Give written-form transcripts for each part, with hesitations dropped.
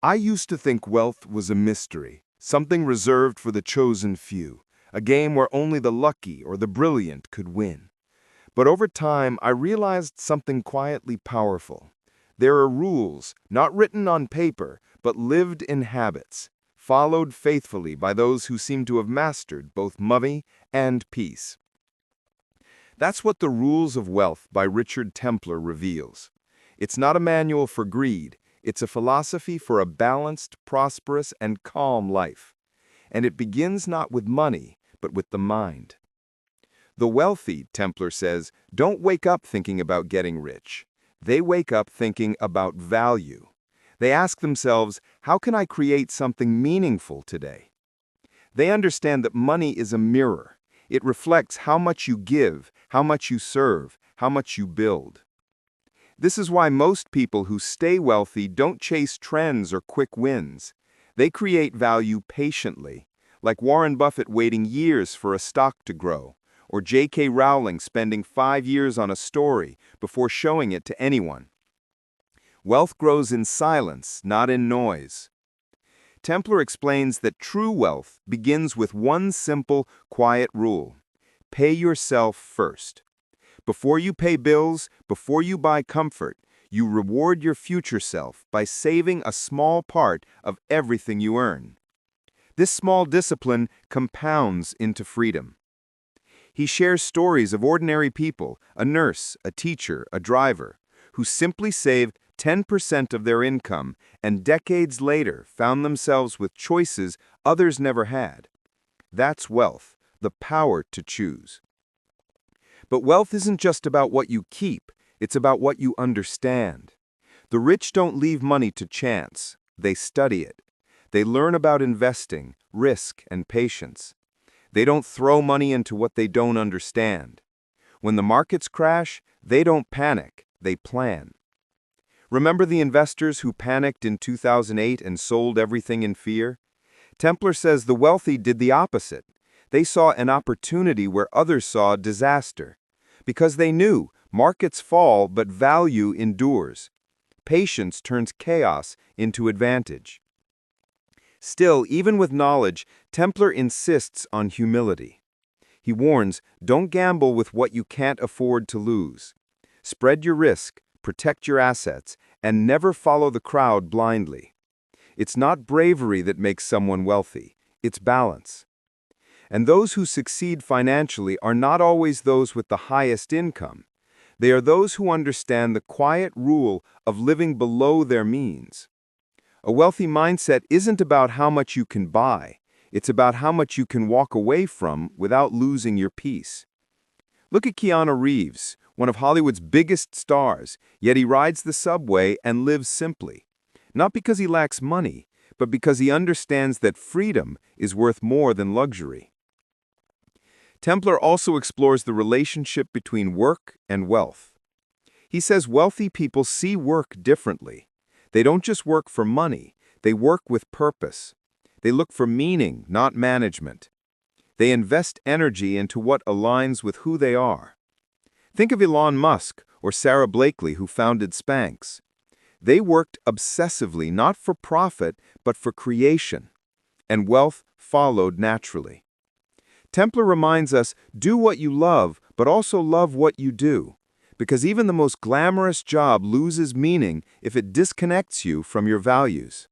I used to think wealth was a mystery, something reserved for the chosen few, a game where only the lucky or the brilliant could win. But over time, I realized something quietly powerful. There are rules, not written on paper, but lived in habits, followed faithfully by those who seem to have mastered both money and peace. That's what The Rules of Wealth by Richard Templar reveals. It's not a manual for greed, it's a philosophy for a balanced, prosperous, and calm life. And it begins not with money, but with the mind. The wealthy, Templar says, don't wake up thinking about getting rich. They wake up thinking about value. They ask themselves, how can I create something meaningful today? They understand that money is a mirror. It reflects how much you give, how much you serve, how much you build. This is why most people who stay wealthy don't chase trends or quick wins. They create value patiently, like Warren Buffett waiting years for a stock to grow, or J.K. Rowling spending 5 years on a story before showing it to anyone. Wealth grows in silence, not in noise. Templar explains that true wealth begins with one simple, quiet rule: pay yourself first. Before you pay bills, before you buy comfort, you reward your future self by saving a small part of everything you earn. This small discipline compounds into freedom. He shares stories of ordinary people, a nurse, a teacher, a driver, who simply saved 10% of their income and decades later found themselves with choices others never had. That's wealth, the power to choose. But wealth isn't just about what you keep, it's about what you understand. The rich don't leave money to chance, they study it. They learn about investing, risk, and patience. They don't throw money into what they don't understand. When the markets crash, they don't panic, they plan. Remember the investors who panicked in 2008 and sold everything in fear? Templar says the wealthy did the opposite. They saw an opportunity where others saw disaster. Because they knew markets fall, but value endures. Patience turns chaos into advantage. Still, even with knowledge, Templar insists on humility. He warns, don't gamble with what you can't afford to lose. Spread your risk, protect your assets, and never follow the crowd blindly. It's not bravery that makes someone wealthy, it's balance. And those who succeed financially are not always those with the highest income. They are those who understand the quiet rule of living below their means. A wealthy mindset isn't about how much you can buy. It's about how much you can walk away from without losing your peace. Look at Keanu Reeves, one of Hollywood's biggest stars, yet he rides the subway and lives simply. Not because he lacks money, but because he understands that freedom is worth more than luxury. Templar also explores the relationship between work and wealth. He says wealthy people see work differently. They don't just work for money, they work with purpose. They look for meaning, not management. They invest energy into what aligns with who they are. Think of Elon Musk or Sarah Blakely, who founded Spanx. They worked obsessively not for profit, but for creation. And wealth followed naturally. Templar reminds us, do what you love, but also love what you do. Because even the most glamorous job loses meaning if it disconnects you from your values.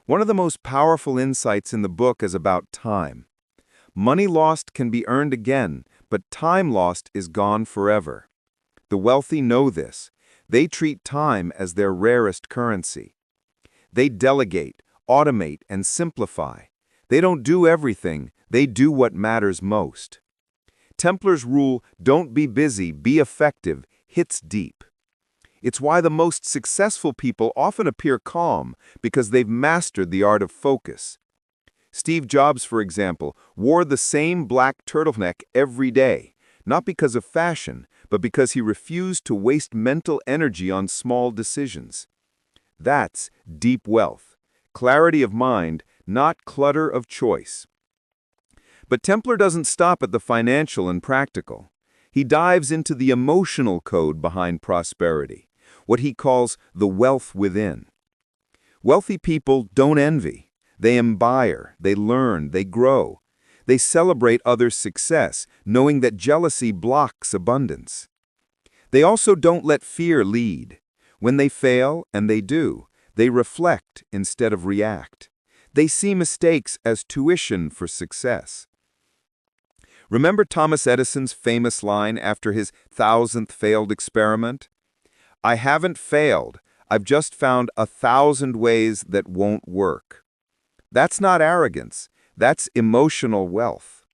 One of the most powerful insights in the book is about time. Money lost can be earned again, but time lost is gone forever. The wealthy know this. They treat time as their rarest currency. They delegate, automate, and simplify. They don't do everything, they do what matters most. Templar's rule, don't be busy, be effective, hits deep. It's why the most successful people often appear calm, because they've mastered the art of focus. Steve Jobs, for example, wore the same black turtleneck every day, not because of fashion, but because he refused to waste mental energy on small decisions. That's deep wealth, clarity of mind, not clutter of choice. But Templar doesn't stop at the financial and practical. He dives into the emotional code behind prosperity, what he calls the wealth within. Wealthy people don't envy. They admire, they learn, they grow. They celebrate others' success, knowing that jealousy blocks abundance. They also don't let fear lead. When they fail, and they do, they reflect instead of react. They see mistakes as tuition for success. Remember Thomas Edison's famous line after his 1,000th failed experiment? "I haven't failed. I've just found 1,000 ways that won't work." That's not arrogance. That's emotional wealth.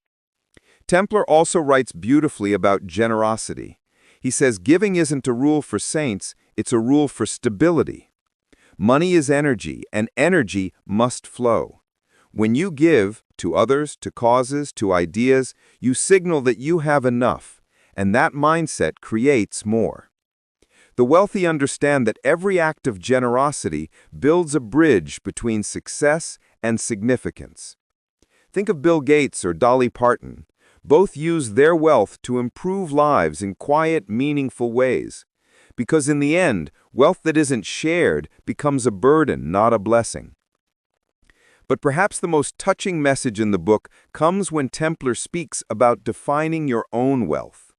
Templar also writes beautifully about generosity. He says giving isn't a rule for saints, it's a rule for stability. Money is energy, and energy must flow. When you give, to others, to causes, to ideas, you signal that you have enough, and that mindset creates more. The wealthy understand that every act of generosity builds a bridge between success and significance. Think of Bill Gates or Dolly Parton. Both use their wealth to improve lives in quiet, meaningful ways. Because in the end, wealth that isn't shared becomes a burden, not a blessing. But perhaps the most touching message in the book comes when Templar speaks about defining your own wealth.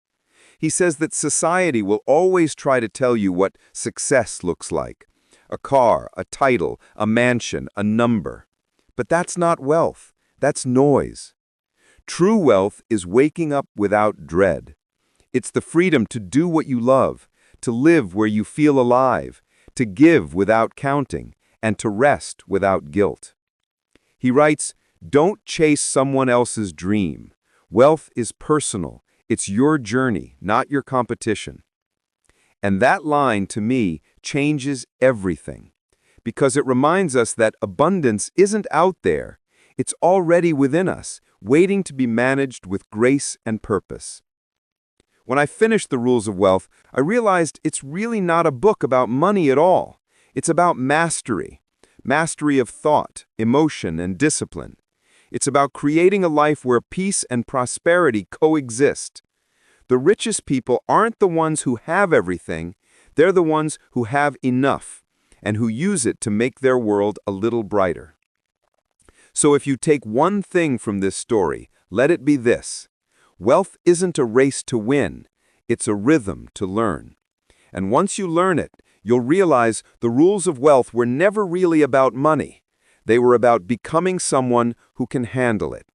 He says that society will always try to tell you what success looks like. A car, a title, a mansion, a number. But that's not wealth. That's noise. True wealth is waking up without dread. It's the freedom to do what you love, to live where you feel alive, to give without counting, and to rest without guilt. He writes, "Don't chase someone else's dream. Wealth is personal. It's your journey, not your competition." And that line, to me, changes everything, because it reminds us that abundance isn't out there. It's already within us, waiting to be managed with grace and purpose. When I finished The Rules of Wealth, I realized it's really not a book about money at all. It's about mastery. Mastery of thought, emotion, and discipline. It's about creating a life where peace and prosperity coexist. The richest people aren't the ones who have everything, they're the ones who have enough, and who use it to make their world a little brighter. So if you take one thing from this story, let it be this. Wealth isn't a race to win, it's a rhythm to learn. And once you learn it, you'll realize the rules of wealth were never really about money. They were about becoming someone who can handle it.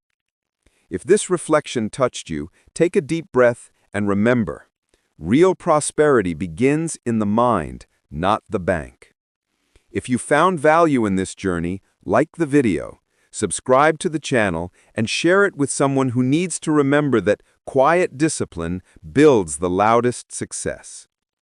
If this reflection touched you, take a deep breath and remember, real prosperity begins in the mind, not the bank. If you found value in this journey, like the video, subscribe to the channel, and share it with someone who needs to remember that quiet discipline builds the loudest success.